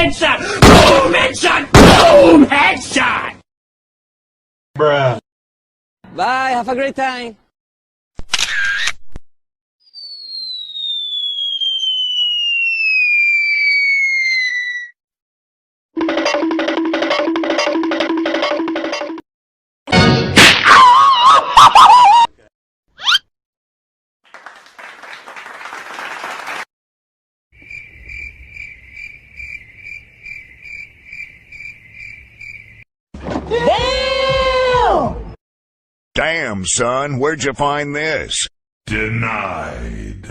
headshot! Boom, headshot! Boom, headshot! Bruh. Bye, have a great time. Damn, son, where'd you find this? Denied.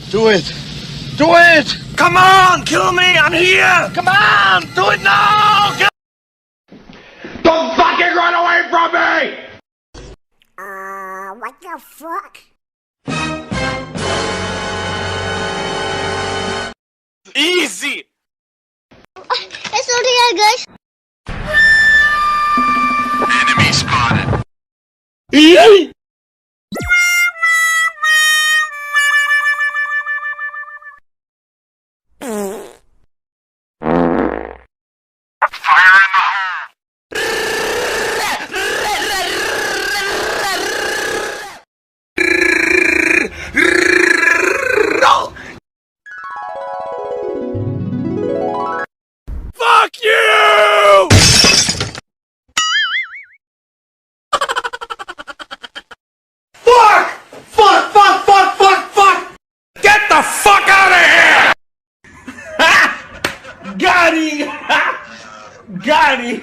Do it! Do it! Come on, kill me, I'm here! Come on! Do it now! Don't fucking run away from me! What the fuck? Easy! It's not here, guys. Enemy spotted. Fuck you! Fuck! Fuck, fuck, fuck, fuck, fuck! Get the fuck out of here! Got him! Got him!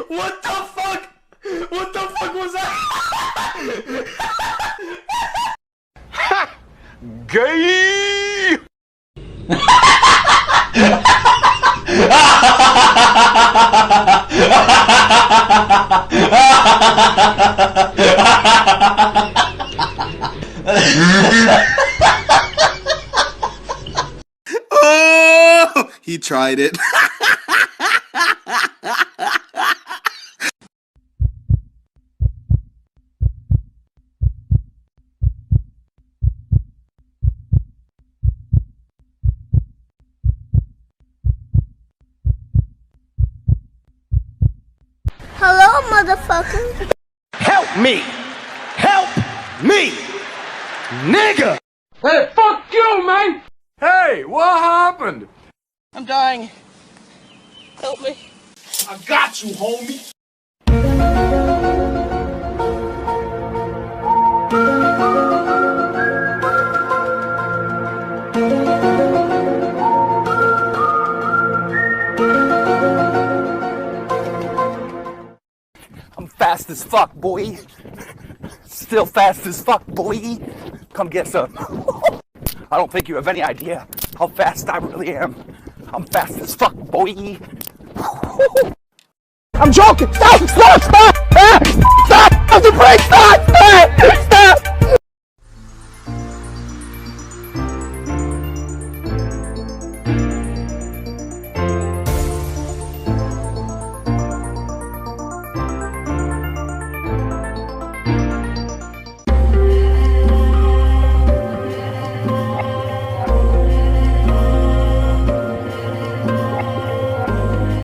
What the fuck? What the fuck was that? Gay! Oh, he tried it. Hello, motherfucker. Help me! Help me! Nigga! Hey, fuck you, man! Hey, what happened? I'm dying. Help me. I got you, homie! I'm fast as fuck, boy. Still fast as fuck, boy. Come get some. I don't think you have any idea how fast I really am. I'm fast as fuck, boy. I'm joking! Stop! Stop! Stop! Stop! Stop the brake! Stop!